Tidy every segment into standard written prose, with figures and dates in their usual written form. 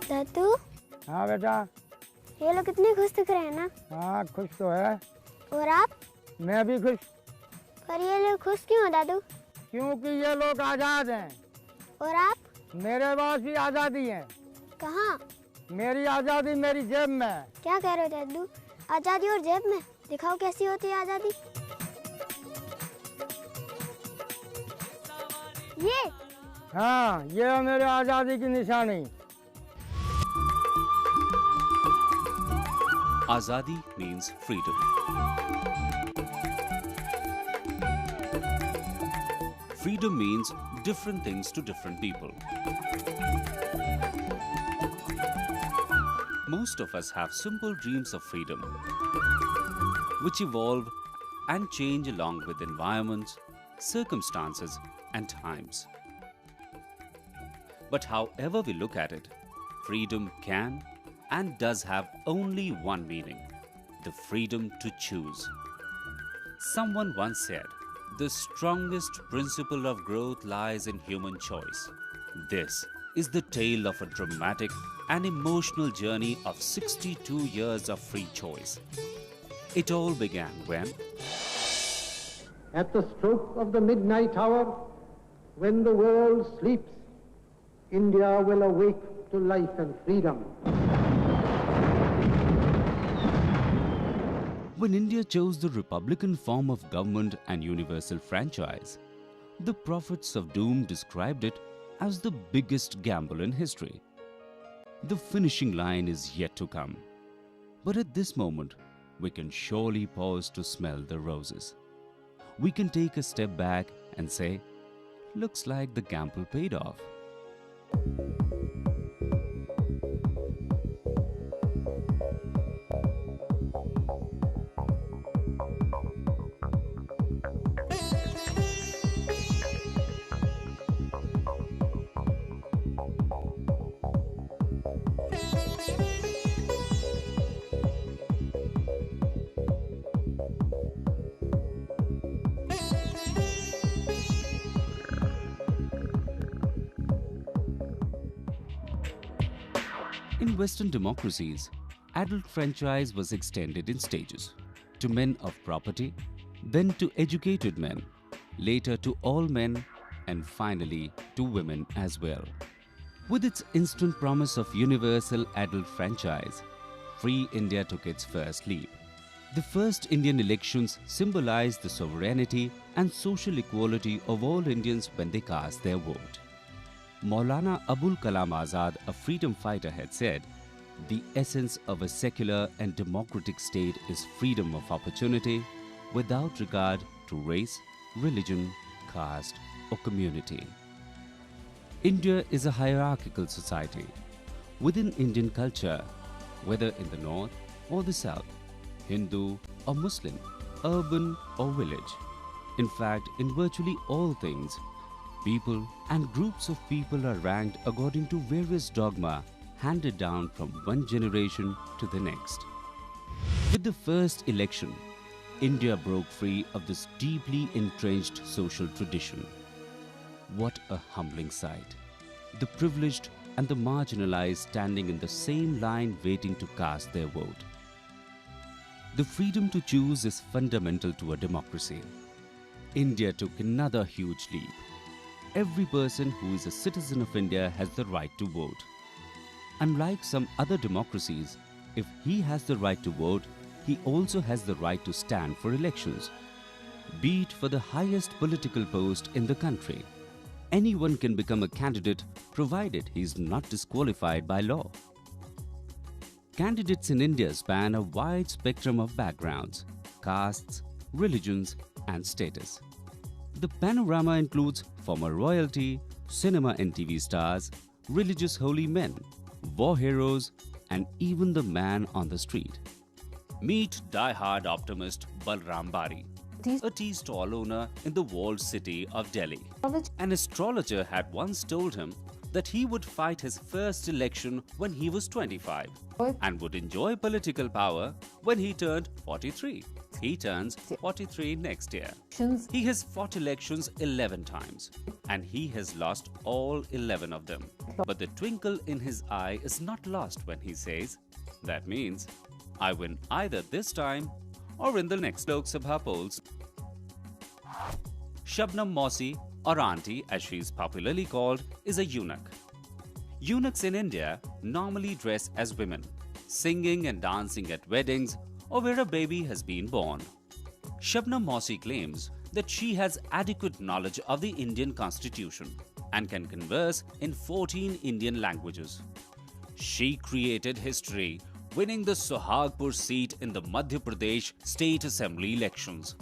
दादू। हाँ बेटा। ये लोग कितने खुश दिख रहे हैं ना। हाँ खुश तो है। और आप? मैं भी खुश। पर ये लोग खुश क्यों हो दादू? क्योंकि ये लोग आजाद हैं। और आप? मेरे पास भी आजादी है। कहाँ? मेरी आजादी मेरी जेब में है। क्या कह रहे हो दादू? आजादी और जेब में? दिखाओ कैसी होती है आजादी। ये? हाँ ये है मेरे आजादी की निशानी। Azadi means freedom. Freedom means different things to different people. Most of us have simple dreams of freedom, which evolve and change along with environments, circumstances, and times. But however we look at it, freedom can and does have only one meaning: the freedom to choose. Someone once said, the strongest principle of growth lies in human choice. This is the tale of a dramatic and emotional journey of 62 years of free choice. It all began when, at the stroke of the midnight hour, when the world sleeps, India will awake to life and freedom. when India chose the republican form of government and universal franchise, the prophets of doom described it as the biggest gamble in history. The finishing line is yet to come. But at this moment, we can surely pause to smell the roses. We can take a step back and say, looks like the gamble paid off. In Western democracies, adult franchise was extended in stages to men of property, then to educated men, later to all men, and finally to women as well. With its instant promise of universal adult franchise, free India took its first leap. The first Indian elections symbolized the sovereignty and social equality of all Indians when they cast their vote. Maulana Abul Kalam Azad, a freedom fighter, had said, "The essence of a secular and democratic state is freedom of opportunity without regard to race, religion, caste, or community." India is a hierarchical society. Within Indian culture, whether in the north or the south, Hindu or Muslim, urban or village, in fact, in virtually all things, people and groups of people are ranked according to various dogma handed down from one generation to the next. With the first election, India broke free of this deeply entrenched social tradition. What a humbling sight! The privileged and the marginalized standing in the same line waiting to cast their vote. The freedom to choose is fundamental to a democracy. India took another huge leap. Every person who is a citizen of India has the right to vote. Unlike some other democracies, if he has the right to vote, he also has the right to stand for elections, be it for the highest political post in the country. Anyone can become a candidate provided he is not disqualified by law. Candidates in India span a wide spectrum of backgrounds, castes, religions, and status. The panorama includes former royalty, cinema and TV stars, religious holy men, war heroes, and even the man on the street. Meet die-hard optimist Balram Bari, a tea stall owner in the walled city of Delhi. An astrologer had once told him that he would fight his first election when he was 25 and would enjoy political power when he turned 43. He turns 43 next year. He has fought elections 11 times and he has lost all 11 of them. But the twinkle in his eye is not lost when he says, that means I win either this time or in the next Lok Sabha polls. Shabnam Mausi, or Auntie as she is popularly called, is a eunuch. Eunuchs in India normally dress as women, singing and dancing at weddings or where a baby has been born. Shabnam Mausi claims that she has adequate knowledge of the Indian constitution and can converse in 14 Indian languages. She created history, winning the Sohagpur seat in the Madhya Pradesh State Assembly elections.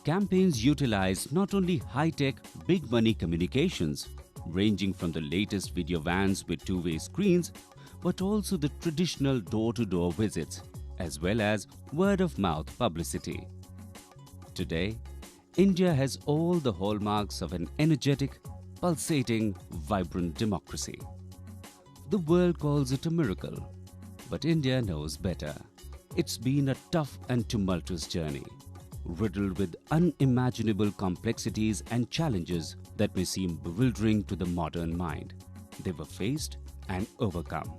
Campaigns utilize not only high-tech, big-money communications, ranging from the latest video vans with two-way screens, but also the traditional door-to-door visits, as well as word-of-mouth publicity. Today, India has all the hallmarks of an energetic, pulsating, vibrant democracy. The world calls it a miracle, but India knows better. It's been a tough and tumultuous journey, riddled with unimaginable complexities and challenges that may seem bewildering to the modern mind. They were faced and overcome.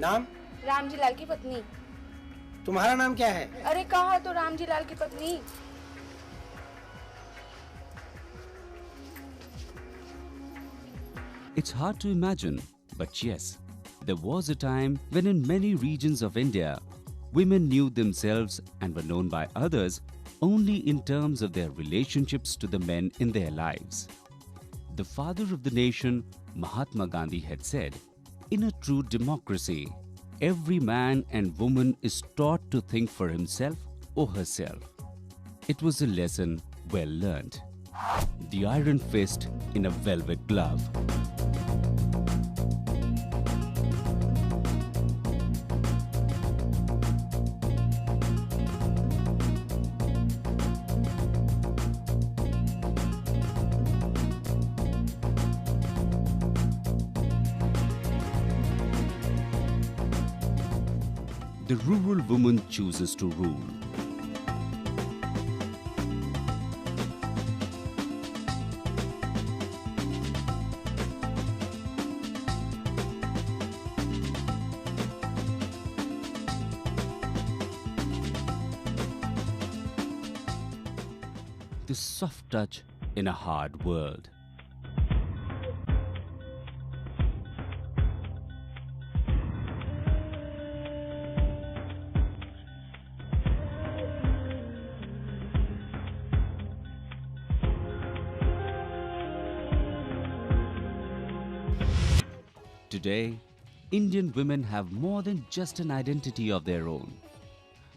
नाम? रामजी लाल की पत्नी। तुम्हारा नाम क्या है? अरे कहा तो रामजी लाल की पत्नी। It's hard to imagine, but yes, there was a time when in many regions of India, women knew themselves and were known by others only in terms of their relationships to the men in their lives. The father of the nation, Mahatma Gandhi, had said, "In a true democracy, every man and woman is taught to think for himself or herself." It was a lesson well learned. The iron fist in a velvet glove. The rural woman chooses to rule. The soft touch in a hard world. Today, Indian women have more than just an identity of their own.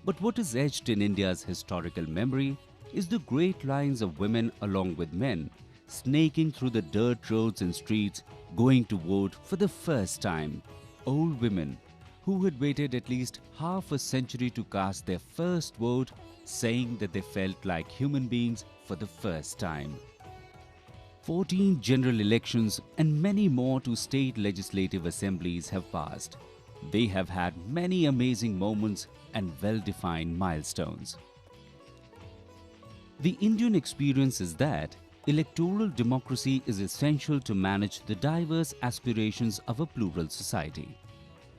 But what is etched in India's historical memory is the great lines of women along with men snaking through the dirt roads and streets, going to vote for the first time. Old women who had waited at least half a century to cast their first vote, saying that they felt like human beings for the first time. 14 general elections and many more to state legislative assemblies have passed. They have had many amazing moments and well-defined milestones. The Indian experience is that electoral democracy is essential to manage the diverse aspirations of a plural society.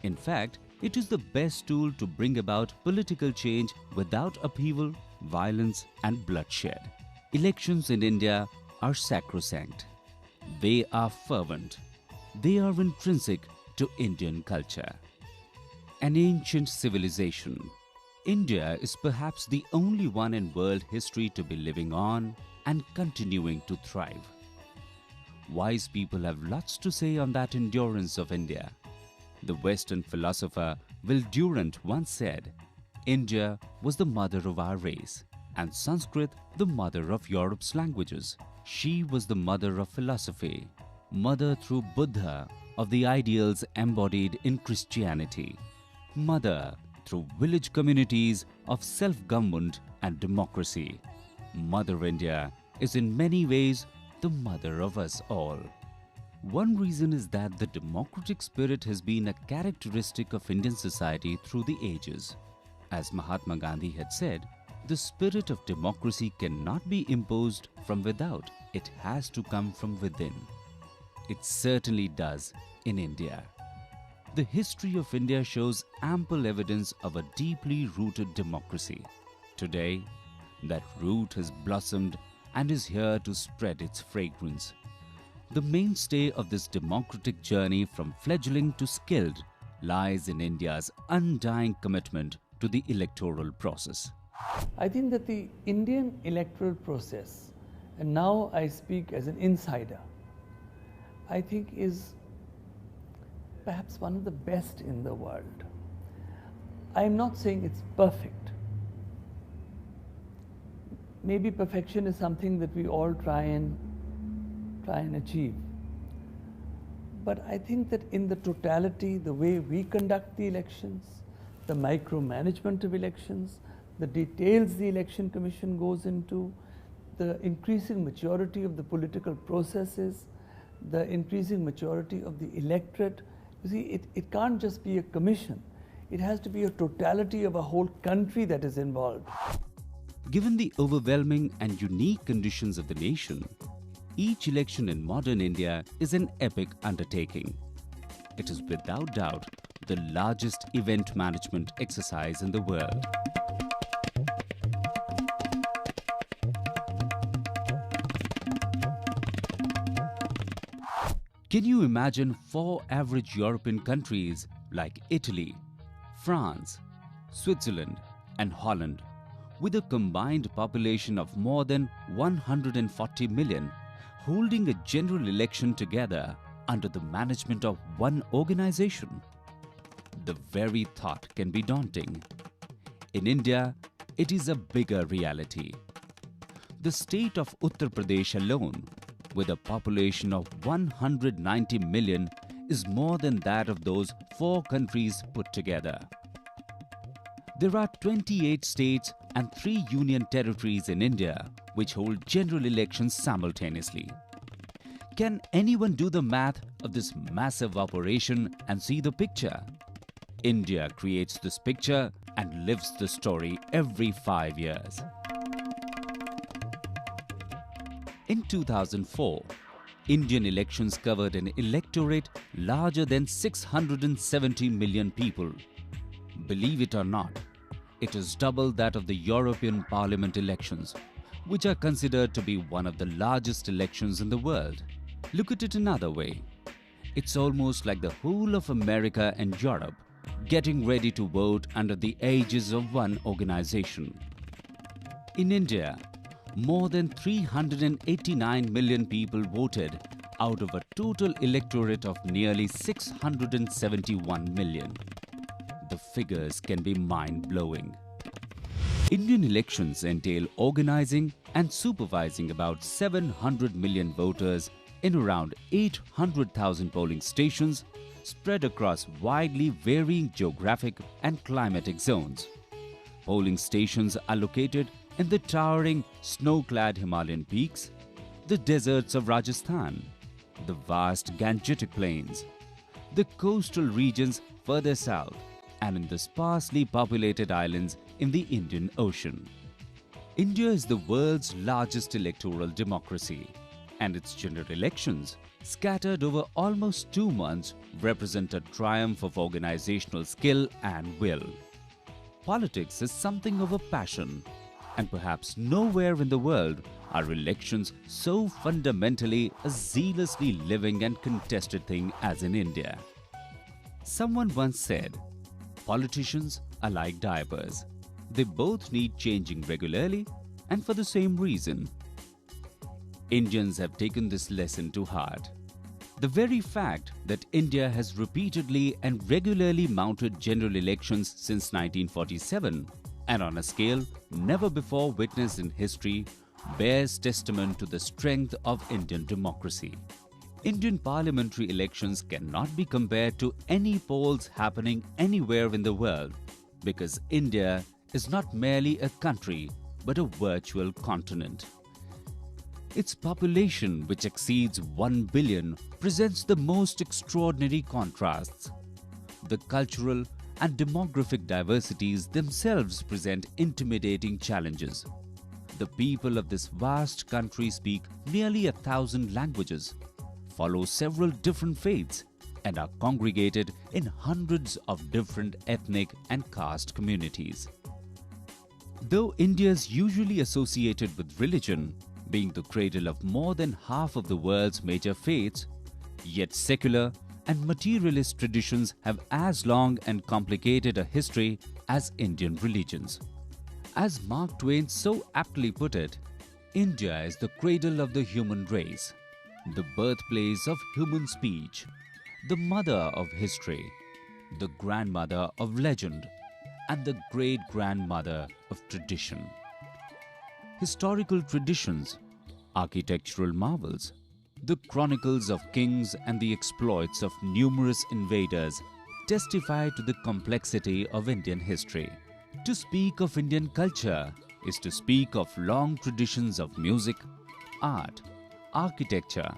In fact, it is the best tool to bring about political change without upheaval, violence, and bloodshed. Elections in India are sacrosanct. They are fervent. They are intrinsic to Indian culture. An ancient civilization, India is perhaps the only one in world history to be living on and continuing to thrive. Wise people have lots to say on that endurance of India. The Western philosopher Will Durant once said, "India was the mother of our race, and Sanskrit the mother of Europe's languages. She was the mother of philosophy, mother through Buddha of the ideals embodied in Christianity, mother through village communities of self-government and democracy. Mother India is in many ways the mother of us all. One reason is that the democratic spirit has been a characteristic of Indian society through the ages. As Mahatma Gandhi had said, the spirit of democracy cannot be imposed from without. It has to come from within. It certainly does in India. The history of India shows ample evidence of a deeply rooted democracy. Today, that root has blossomed and is here to spread its fragrance. The mainstay of this democratic journey from fledgling to skilled lies in India's undying commitment to the electoral process. I think that the Indian electoral process, and now I speak as an insider, I think is perhaps one of the best in the world. I am not saying it's perfect. Maybe perfection is something that we all try and achieve. But I think that in the totality, the way we conduct the elections, the micromanagement of elections, the details the Election Commission goes into, the increasing maturity of the political processes, the increasing maturity of the electorate. You see, it can't just be a commission. It has to be a totality of a whole country that is involved. Given the overwhelming and unique conditions of the nation, each election in modern India is an epic undertaking. It is without doubt the largest event management exercise in the world. Can you imagine 4 average European countries like Italy, France, Switzerland and Holland with a combined population of more than 140 million holding a general election together under the management of one organization? The very thought can be daunting. In India, it is a bigger reality. The state of Uttar Pradesh alone, with a population of 190 million, is more than that of those 4 countries put together. There are 28 states and 3 union territories in India which hold general elections simultaneously. Can anyone do the math of this massive operation and see the picture? India creates this picture and lives the story every 5 years. In 2004, Indian elections covered an electorate larger than 670 million people. Believe it or not, it is double that of the European Parliament elections, which are considered to be one of the largest elections in the world. Look at it another way. It's almost like the whole of America and Europe getting ready to vote under the aegis of one organization. In India, more than 389 million people voted out of a total electorate of nearly 671 million. The figures can be mind-blowing. Indian elections entail organizing and supervising about 700 million voters in around 800,000 polling stations spread across widely varying geographic and climatic zones. Polling stations are located in the towering snow-clad Himalayan peaks, the deserts of Rajasthan, the vast Gangetic plains, the coastal regions further south, and in the sparsely populated islands in the Indian Ocean. India is the world's largest electoral democracy, and its general elections, scattered over almost 2 months, represent a triumph of organizational skill and will. Politics is something of a passion, and perhaps nowhere in the world are elections so fundamentally a zealously living and contested thing as in India. Someone once said, politicians are like diapers. They both need changing regularly and for the same reason. Indians have taken this lesson to heart. The very fact that India has repeatedly and regularly mounted general elections since 1947 and on a scale never before witnessed in history bears testament to the strength of Indian democracy. Indian parliamentary elections cannot be compared to any polls happening anywhere in the world, because India is not merely a country but a virtual continent. Its population, which exceeds 1 billion, presents the most extraordinary contrasts. The cultural and demographic diversities themselves present intimidating challenges. The people of this vast country speak nearly 1,000 languages, follow several different faiths, and are congregated in hundreds of different ethnic and caste communities. Though India is usually associated with religion, being the cradle of more than half of the world's major faiths, yet secular and materialist traditions have as long and complicated a history as Indian religions. As Mark Twain so aptly put it, India is the cradle of the human race, the birthplace of human speech, the mother of history, the grandmother of legend, and the great-grandmother of tradition. Historical traditions, architectural marvels, the chronicles of kings and the exploits of numerous invaders testify to the complexity of Indian history. To speak of Indian culture is to speak of long traditions of music, art, architecture,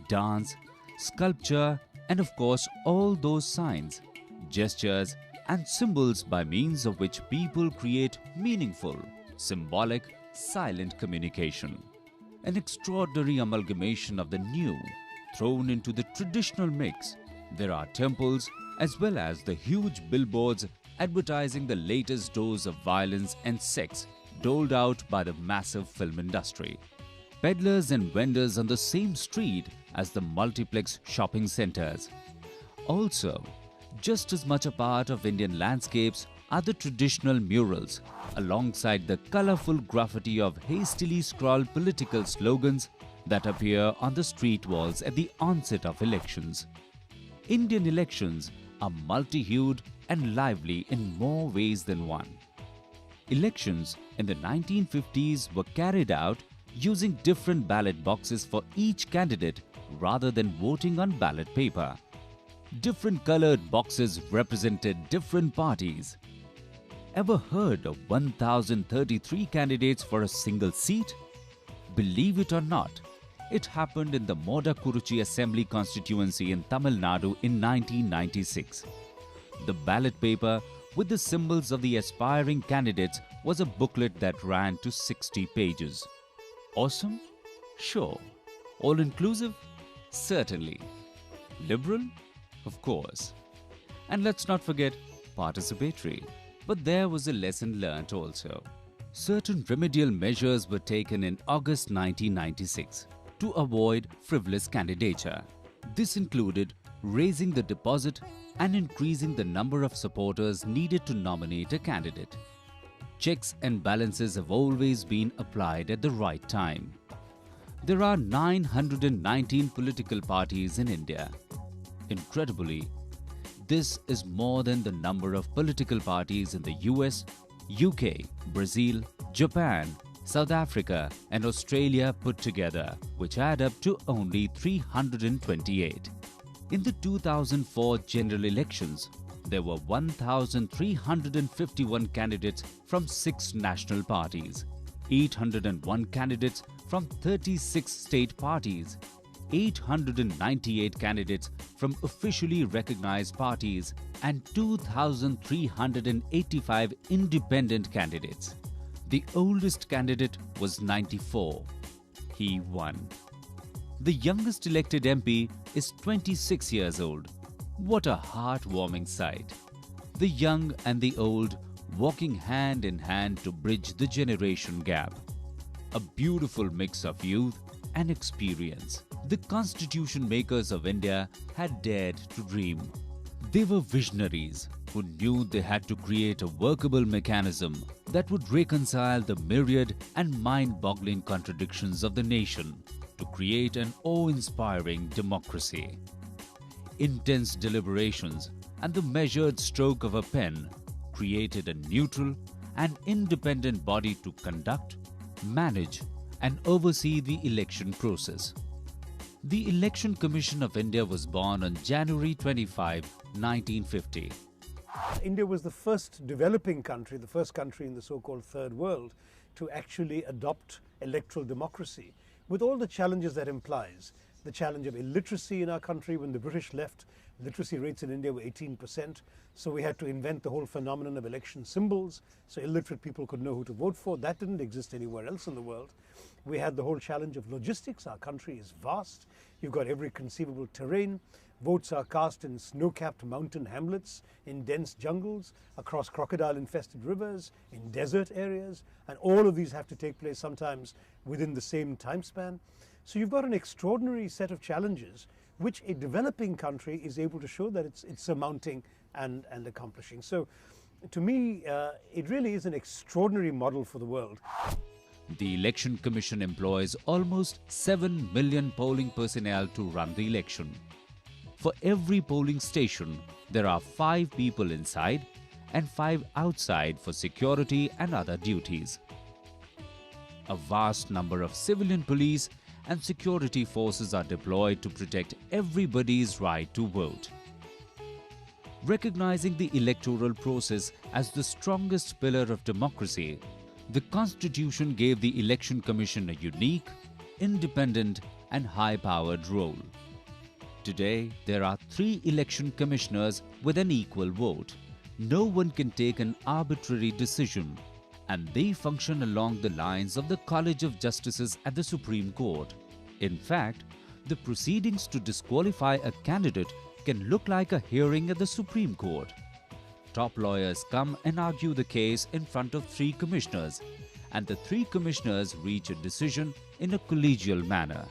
dance, sculpture, and of course all those signs, gestures, and symbols by means of which people create meaningful, symbolic, silent communication. An extraordinary amalgamation of the new thrown into the traditional mix. There are temples as well as the huge billboards advertising the latest dose of violence and sex doled out by the massive film industry. Peddlers and vendors on the same street as the multiplex shopping centers. Also, just as much a part of Indian landscapes are the traditional murals, alongside the colorful graffiti of hastily scrawled political slogans that appear on the street walls at the onset of elections. Indian elections are multi-hued and lively in more ways than one. Elections in the 1950s were carried out using different ballot boxes for each candidate rather than voting on ballot paper. Different colored boxes represented different parties. Ever heard of 1,033 candidates for a single seat? Believe it or not, it happened in the Modakuruchi Assembly constituency in Tamil Nadu in 1996. The ballot paper with the symbols of the aspiring candidates was a booklet that ran to 60 pages. Awesome? Sure. All-inclusive? Certainly. Liberal? Of course. And let's not forget participatory. But there was a lesson learnt also. Certain remedial measures were taken in August 1996 to avoid frivolous candidature. This included raising the deposit and increasing the number of supporters needed to nominate a candidate. Checks and balances have always been applied at the right time. There are 919 political parties in India. Incredibly, this is more than the number of political parties in the US, UK, Brazil, Japan, South Africa and Australia put together, which add up to only 328. In the 2004 general elections, there were 1,351 candidates from 6 national parties, 801 candidates from 36 state parties, 898 candidates from officially recognized parties and 2,385 independent candidates. The oldest candidate was 94. He won. The youngest elected MP is 26 years old. What a heartwarming sight. The young and the old walking hand in hand to bridge the generation gap. A beautiful mix of youth and experience. The constitution makers of India had dared to dream. They were visionaries who knew they had to create a workable mechanism that would reconcile the myriad and mind-boggling contradictions of the nation to create an awe-inspiring democracy. Intense deliberations and the measured stroke of a pen created a neutral and independent body to conduct, manage, and oversee the election process. The Election Commission of India was born on January 25, 1950. India was the first developing country, the first country in the so-called third world to actually adopt electoral democracy, with all the challenges that implies. The challenge of illiteracy in our country. When the British left, literacy rates in India were 18%, so we had to invent the whole phenomenon of election symbols so illiterate people could know who to vote for. That didn't exist anywhere else in the world. We had the whole challenge of logistics. Our country is vast. You've got every conceivable terrain. Votes are cast in snow-capped mountain hamlets, in dense jungles, across crocodile-infested rivers, in desert areas, and all of these have to take place sometimes within the same time span. So you've got an extraordinary set of challenges which a developing country is able to show that it's surmounting and accomplishing. So to me, it really is an extraordinary model for the world. The Election Commission employs almost 7 million polling personnel to run the election. For every polling station, there are 5 people inside and 5 outside for security and other duties. A vast number of civilian police and security forces are deployed to protect everybody's right to vote. Recognizing the electoral process as the strongest pillar of democracy, the Constitution gave the Election Commission a unique, independent and high-powered role. Today, there are 3 election commissioners with an equal vote. No one can take an arbitrary decision, and they function along the lines of the College of Justices at the Supreme Court. In fact, the proceedings to disqualify a candidate can look like a hearing at the Supreme Court. Top lawyers come and argue the case in front of 3 commissioners, and the 3 commissioners reach a decision in a collegial manner.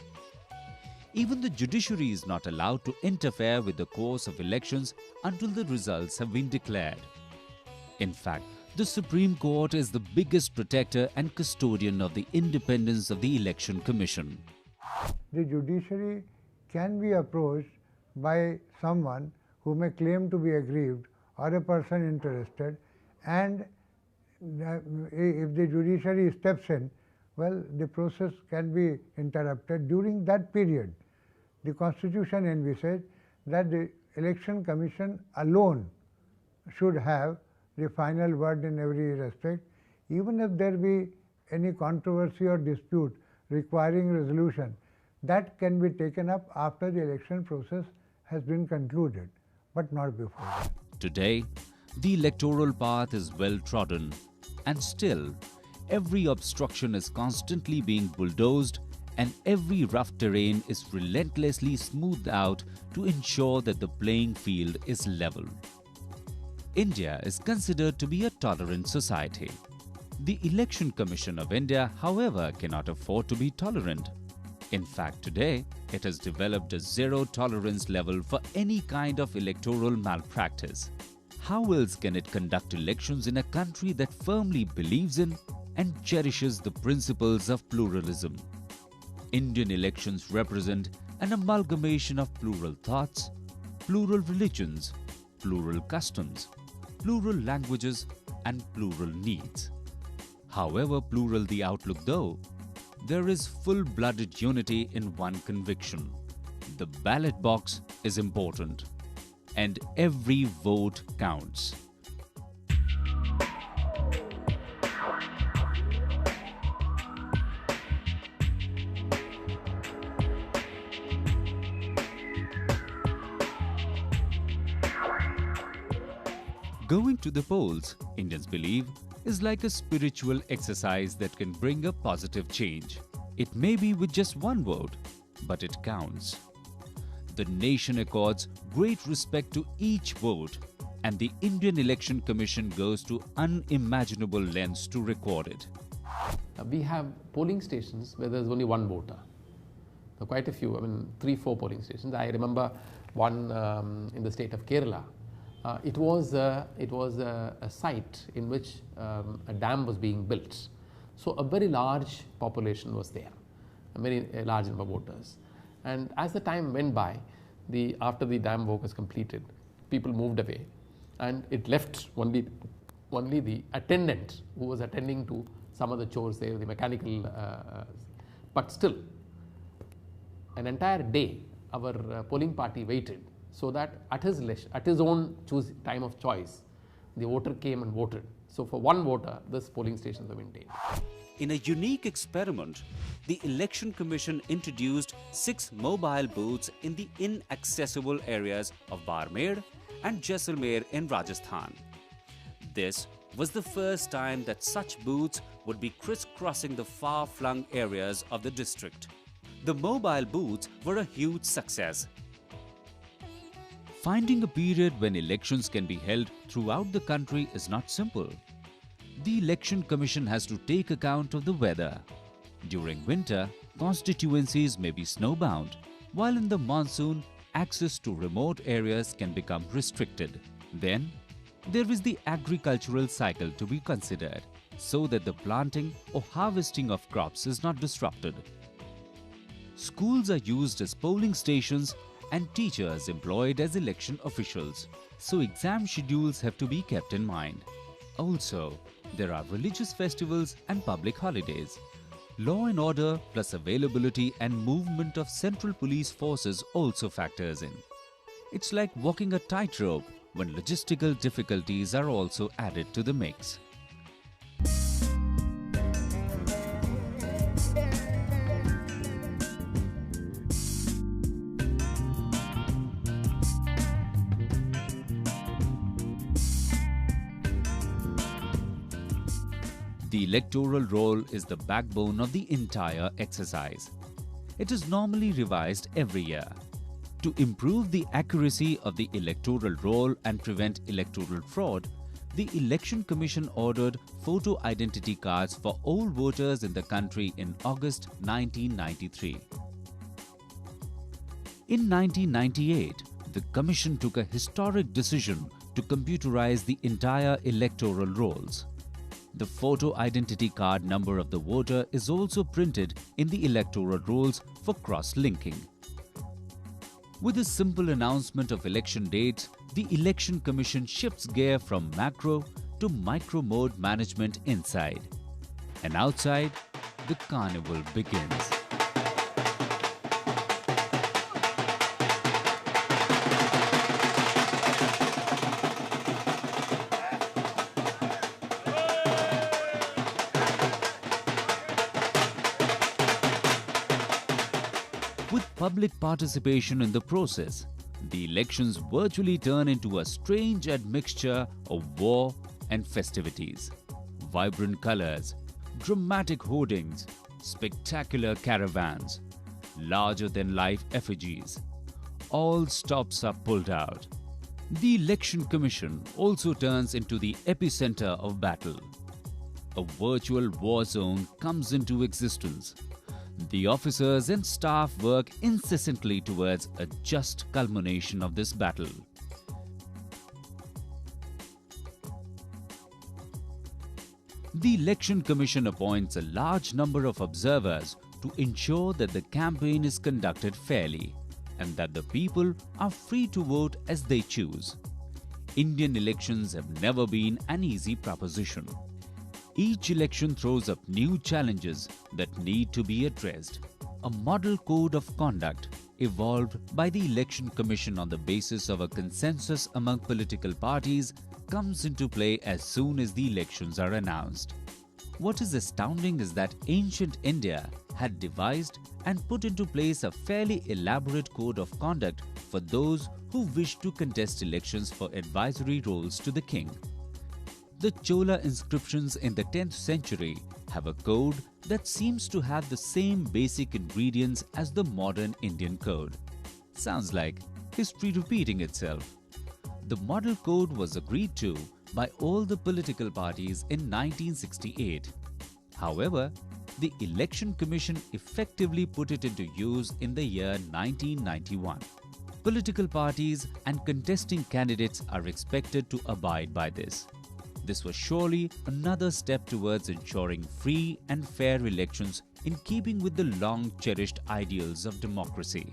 Even the judiciary is not allowed to interfere with the course of elections until the results have been declared. In fact, the Supreme Court is the biggest protector and custodian of the independence of the Election Commission. The judiciary can be approached by someone who may claim to be aggrieved or a person interested, and if the judiciary steps in, well, the process can be interrupted. During that period, the Constitution envisages that the Election Commission alone should have the final word in every respect. Even if there be any controversy or dispute requiring resolution, that can be taken up after the election process has been concluded, but not before that. Today, the electoral path is well trodden, and still, every obstruction is constantly being bulldozed and every rough terrain is relentlessly smoothed out to ensure that the playing field is level. India is considered to be a tolerant society. The Election Commission of India, however, cannot afford to be tolerant. In fact, today, it has developed a zero-tolerance level for any kind of electoral malpractice. How else can it conduct elections in a country that firmly believes in and cherishes the principles of pluralism? Indian elections represent an amalgamation of plural thoughts, plural religions, plural customs, plural languages, and plural needs. However plural the outlook though, there is full-blooded unity in one conviction. The ballot box is important, and every vote counts. Going to the polls, Indians believe, is like a spiritual exercise that can bring a positive change. It may be with just one vote, but it counts. The nation accords great respect to each vote, and the Indian Election Commission goes to unimaginable lengths to record it. We have polling stations where there's only one voter. There are quite a few, 3-4 polling stations. I remember one in the state of Kerala. It was a site in which a dam was being built. So a very large population was there, a very large number of voters. And as the time went by, after the dam work was completed, people moved away, and it left only the attendant who was attending to some of the chores there, the mechanical. But still, an entire day, our polling party waited so that at his own time of choice, the voter came and voted. So for one voter, this polling stations were maintained. In a unique experiment, the Election Commission introduced 6 mobile booths in the inaccessible areas of Barmer and Jaisalmer in Rajasthan. This was the first time that such booths would be crisscrossing the far-flung areas of the district. The mobile booths were a huge success. Finding a period when elections can be held throughout the country is not simple. The Election Commission has to take account of the weather. During winter, constituencies may be snowbound, while in the monsoon, access to remote areas can become restricted. Then, there is the agricultural cycle to be considered, so that the planting or harvesting of crops is not disrupted. Schools are used as polling stations and teachers employed as election officials, so exam schedules have to be kept in mind. Also, there are religious festivals and public holidays. Law and order plus availability and movement of central police forces also factors in. It's like walking a tightrope when logistical difficulties are also added to the mix. The electoral roll is the backbone of the entire exercise. It is normally revised every year. To improve the accuracy of the electoral roll and prevent electoral fraud, the Election Commission ordered photo identity cards for all voters in the country in August 1993. In 1998, the Commission took a historic decision to computerize the entire electoral rolls. The photo identity card number of the voter is also printed in the electoral rolls for cross-linking. With a simple announcement of election dates, the Election Commission shifts gear from macro to micro mode management inside. And outside, the carnival begins. With public participation in the process, the elections virtually turn into a strange admixture of war and festivities. Vibrant colors, dramatic hoardings, spectacular caravans, larger-than-life effigies. All stops are pulled out. The Election Commission also turns into the epicenter of battle. A virtual war zone comes into existence. The officers and staff work incessantly towards a just culmination of this battle. The Election Commission appoints a large number of observers to ensure that the campaign is conducted fairly and that the people are free to vote as they choose. Indian elections have never been an easy proposition. Each election throws up new challenges that need to be addressed. A model code of conduct evolved by the Election Commission on the basis of a consensus among political parties comes into play as soon as the elections are announced. What is astounding is that ancient India had devised and put into place a fairly elaborate code of conduct for those who wished to contest elections for advisory roles to the king. The Chola inscriptions in the 10th century have a code that seems to have the same basic ingredients as the modern Indian code. Sounds like history repeating itself. The model code was agreed to by all the political parties in 1968. However, the Election Commission effectively put it into use in the year 1991. Political parties and contesting candidates are expected to abide by this. This was surely another step towards ensuring free and fair elections in keeping with the long-cherished ideals of democracy.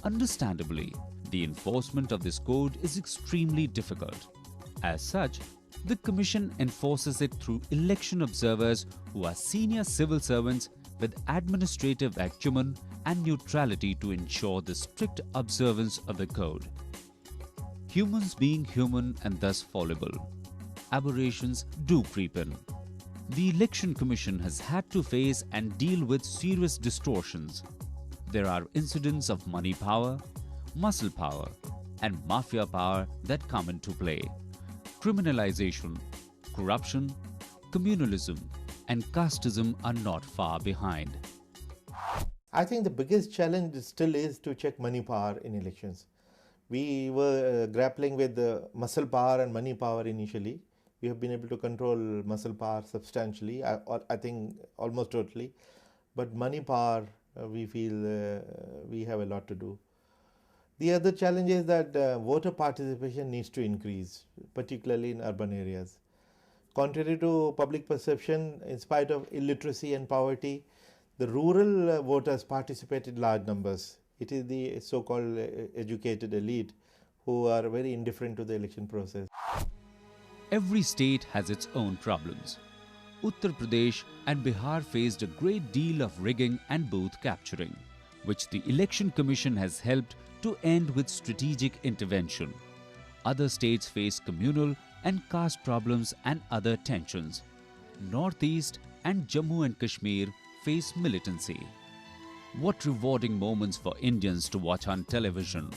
Understandably, the enforcement of this code is extremely difficult. As such, the Commission enforces it through election observers who are senior civil servants with administrative acumen and neutrality to ensure the strict observance of the code. Humans being human and thus fallible, aberrations do creep in. The Election Commission has had to face and deal with serious distortions. There are incidents of money power, muscle power, and mafia power that come into play. Criminalization, corruption, communalism, and casteism are not far behind. I think the biggest challenge still is to check money power in elections. We were grappling with the muscle power and money power initially. We have been able to control muscle power substantially, I think almost totally. But money power, we feel we have a lot to do. The other challenge is that voter participation needs to increase, particularly in urban areas. Contrary to public perception, in spite of illiteracy and poverty, the rural voters participate in large numbers. It is the so-called educated elite who are very indifferent to the election process. Every state has its own problems. Uttar Pradesh and Bihar faced a great deal of rigging and booth capturing, which the Election Commission has helped to end with strategic intervention. Other states face communal and caste problems and other tensions. Northeast and Jammu and Kashmir face militancy. What rewarding moments for Indians to watch on television.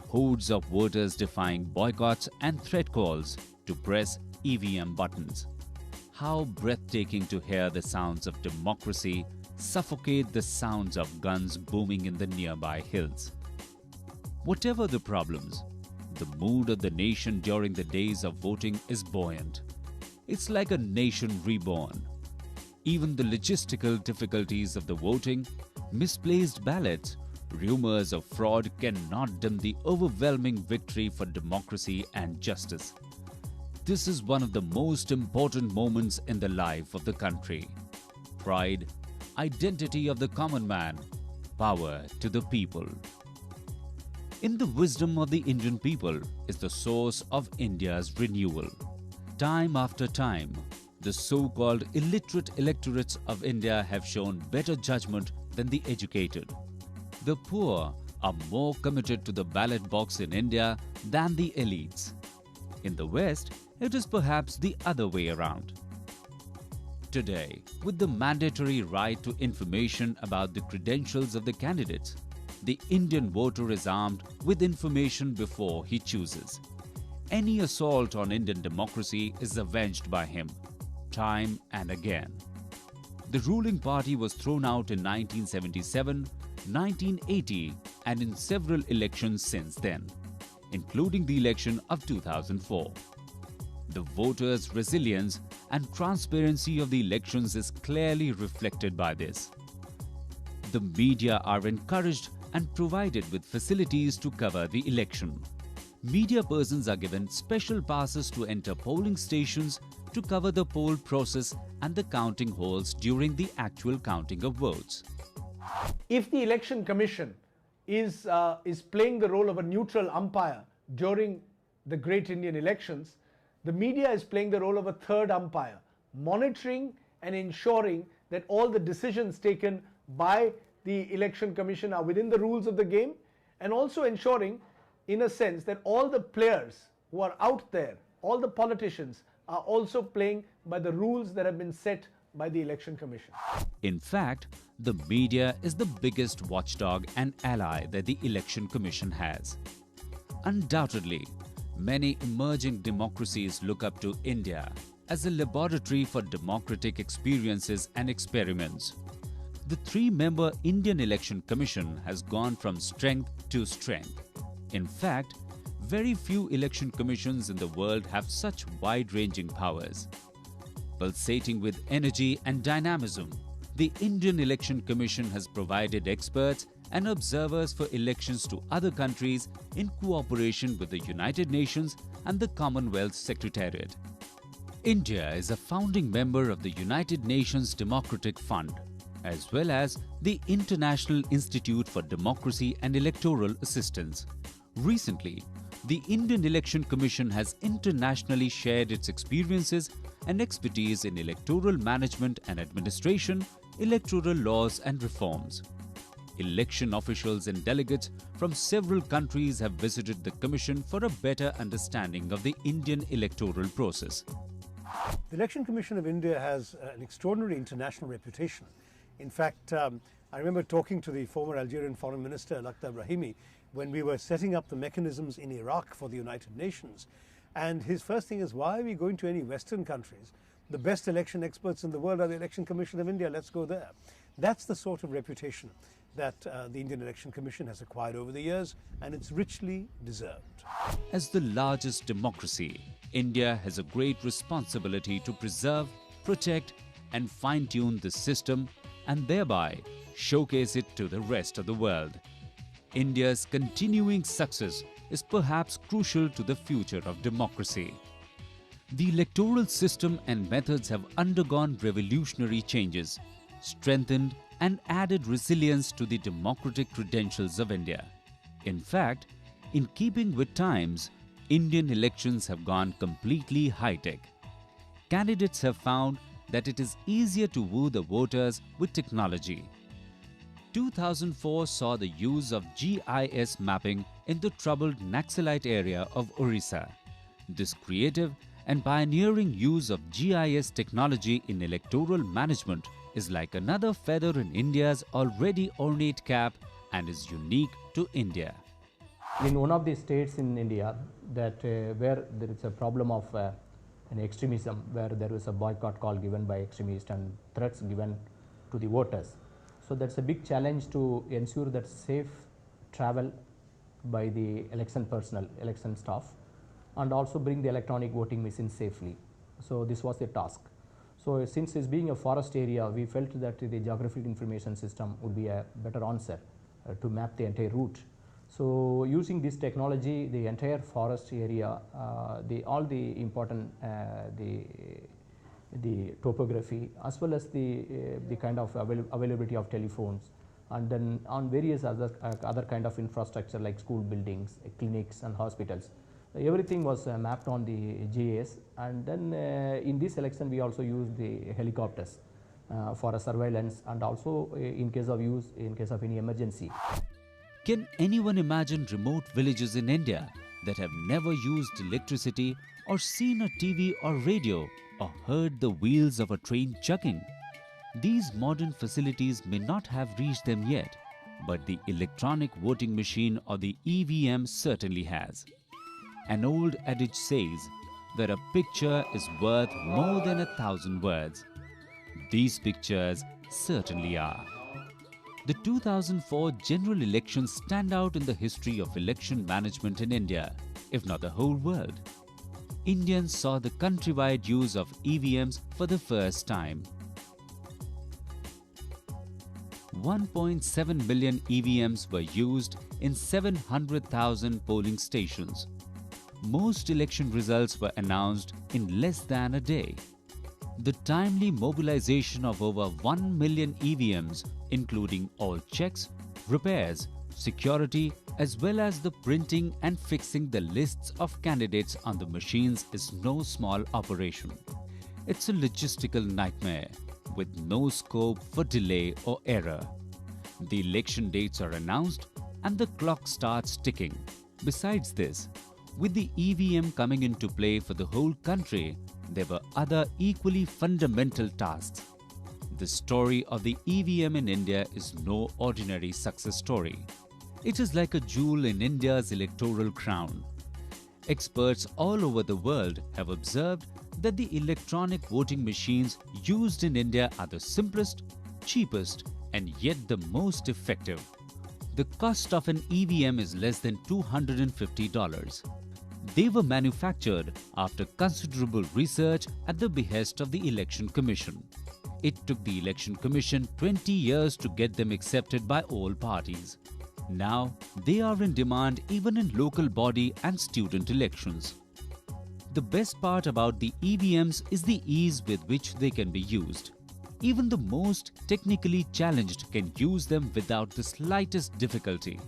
Hordes of voters defying boycotts and threat calls to press EVM buttons. How breathtaking to hear the sounds of democracy suffocate the sounds of guns booming in the nearby hills. Whatever the problems, the mood of the nation during the days of voting is buoyant. It's like a nation reborn. Even the logistical difficulties of the voting, misplaced ballots, rumors of fraud cannot dim the overwhelming victory for democracy and justice. This is one of the most important moments in the life of the country. Pride, identity of the common man, power to the people. In the wisdom of the Indian people is the source of India's renewal. Time after time, the so-called illiterate electorates of India have shown better judgment than the educated. The poor are more committed to the ballot box in India than the elites. In the West, it is perhaps the other way around. Today, with the mandatory right to information about the credentials of the candidates, the Indian voter is armed with information before he chooses. Any assault on Indian democracy is avenged by him, time and again. The ruling party was thrown out in 1977, 1980 and in several elections since then, including the election of 2004. The voters' resilience and transparency of the elections is clearly reflected by this. The media are encouraged and provided with facilities to cover the election. Media persons are given special passes to enter polling stations to cover the poll process and the counting holes during the actual counting of votes. If the Election Commission is playing the role of a neutral umpire during the great Indian elections, the media is playing the role of a third umpire, monitoring and ensuring that all the decisions taken by the Election Commission are within the rules of the game, and also ensuring, in a sense, that all the players who are out there, all the politicians, are also playing by the rules that have been set by the Election Commission. In fact, the media is the biggest watchdog and ally that the Election Commission has. Undoubtedly, many emerging democracies look up to India as a laboratory for democratic experiences and experiments. The three-member Indian Election Commission has gone from strength to strength. In fact, very few election commissions in the world have such wide-ranging powers. Pulsating with energy and dynamism, the Indian Election Commission has provided experts and observers for elections to other countries in cooperation with the United Nations and the Commonwealth Secretariat. India is a founding member of the United Nations Democratic Fund, as well as the International Institute for Democracy and Electoral Assistance. Recently, the Indian Election Commission has internationally shared its experiences and expertise in electoral management and administration, electoral laws and reforms. election officials and delegates from several countries have visited the Commission for a better understanding of the Indian electoral process. The Election Commission of India has an extraordinary international reputation. In fact, I remember talking to the former Algerian Foreign Minister, Lakhdar Brahimi, when we were setting up the mechanisms in Iraq for the United Nations. And his first thing is, why are we going to any Western countries? The best election experts in the world are the Election Commission of India. Let's go there. That's the sort of reputation that the Indian Election Commission has acquired over the years, and it's richly deserved. As the largest democracy, India has a great responsibility to preserve, protect, and fine-tune the system and thereby showcase it to the rest of the world. India's continuing success is perhaps crucial to the future of democracy. The electoral system and methods have undergone revolutionary changes, strengthened and added resilience to the democratic credentials of India. In fact, in keeping with times, Indian elections have gone completely high-tech. Candidates have found that it is easier to woo the voters with technology. 2004 saw the use of GIS mapping in the troubled Naxalite area of Orissa. This creative and pioneering use of GIS technology in electoral management is like another feather in India's already ornate cap and is unique to India. In one of the states in India that where there is a problem of an extremism, where there was a boycott call given by extremists and threats given to the voters. So that's a big challenge to ensure that safe travel by the election personnel, election staff, and also bring the electronic voting machine safely. So this was the task. So since it's being a forest area, we felt that the geographic information system would be a better answer to map the entire route. So using this technology, the entire forest area, all the important the topography as well as the kind of availability of telephones, and then on various other kind of infrastructure like school buildings, clinics and hospitals. Everything was mapped on the GIS, and then in this election we also used the helicopters for a surveillance and also in case of any emergency. Can anyone imagine remote villages in India that have never used electricity or seen a TV or radio or heard the wheels of a train chugging? These modern facilities may not have reached them yet, but the electronic voting machine or the EVM certainly has. An old adage says that a picture is worth more than 1,000 words. These pictures certainly are. The 2004 general elections stand out in the history of election management in India, if not the whole world. Indians saw the countrywide use of EVMs for the first time. 1.7 million EVMs were used in 700,000 polling stations. Most election results were announced in less than a day. The timely mobilization of over 1 million EVMs, including all checks, repairs, security, as well as the printing and fixing the lists of candidates on the machines is no small operation. It's a logistical nightmare with no scope for delay or error. The election dates are announced and the clock starts ticking. Besides this, with the EVM coming into play for the whole country, there were other equally fundamental tasks. The story of the EVM in India is no ordinary success story. It is like a jewel in India's electoral crown. Experts all over the world have observed that the electronic voting machines used in India are the simplest, cheapest, and yet the most effective. The cost of an EVM is less than $250. They were manufactured after considerable research at the behest of the Election Commission. It took the Election Commission 20 years to get them accepted by all parties. Now, they are in demand even in local body and student elections. The best part about the EVMs is the ease with which they can be used. Even the most technically challenged can use them without the slightest difficulty.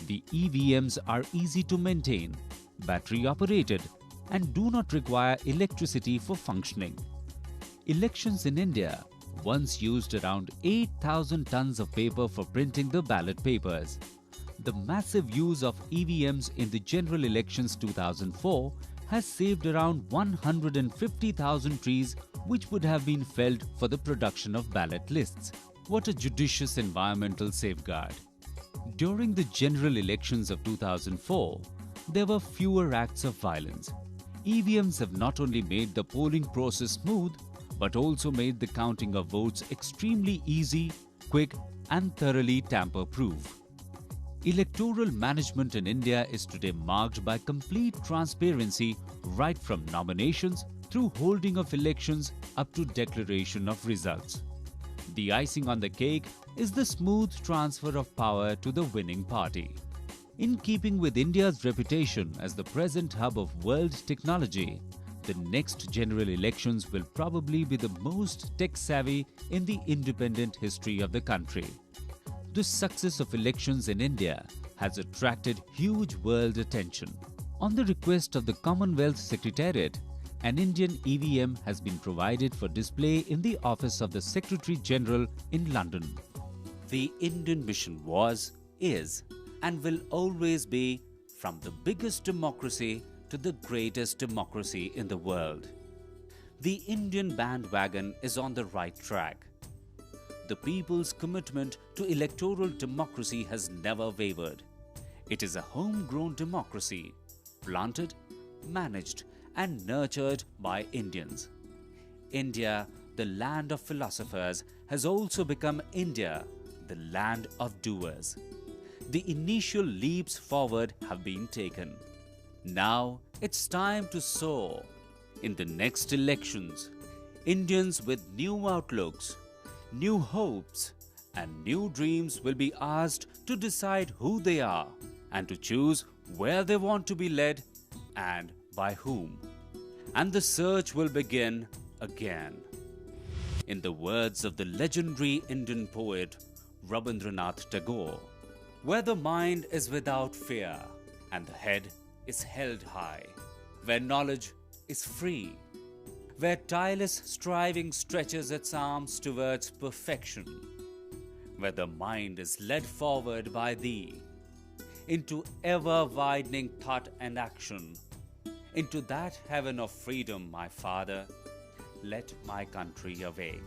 The EVMs are easy to maintain, battery operated, and do not require electricity for functioning. Elections in India once used around 8,000 tons of paper for printing the ballot papers. The massive use of EVMs in the general elections 2004 has saved around 150,000 trees which would have been felled for the production of ballot lists. What a judicious environmental safeguard. During the general elections of 2004, there were fewer acts of violence. EVMs have not only made the polling process smooth, but also made the counting of votes extremely easy, quick, and thoroughly tamper-proof. Electoral management in India is today marked by complete transparency right from nominations through holding of elections up to declaration of results. The icing on the cake is the smooth transfer of power to the winning party. In keeping with India's reputation as the present hub of world technology, the next general elections will probably be the most tech-savvy in the independent history of the country. The success of elections in India has attracted huge world attention. On the request of the Commonwealth Secretariat, an Indian EVM has been provided for display in the office of the Secretary General in London. The Indian mission was, is, and will always be from the biggest democracy to the greatest democracy in the world. The Indian bandwagon is on the right track. The people's commitment to electoral democracy has never wavered. It is a homegrown democracy, planted, managed, and nurtured by Indians. India, the land of philosophers, has also become India, the land of doers. The initial leaps forward have been taken. Now it's time to soar. In the next elections, Indians with new outlooks, new hopes, and new dreams will be asked to decide who they are and to choose where they want to be led and by whom. And the search will begin again. In the words of the legendary Indian poet Rabindranath Tagore, where the mind is without fear and the head is held high, where knowledge is free, where tireless striving stretches its arms towards perfection, where the mind is led forward by thee into ever-widening thought and action, into that heaven of freedom, my Father, let my country awake.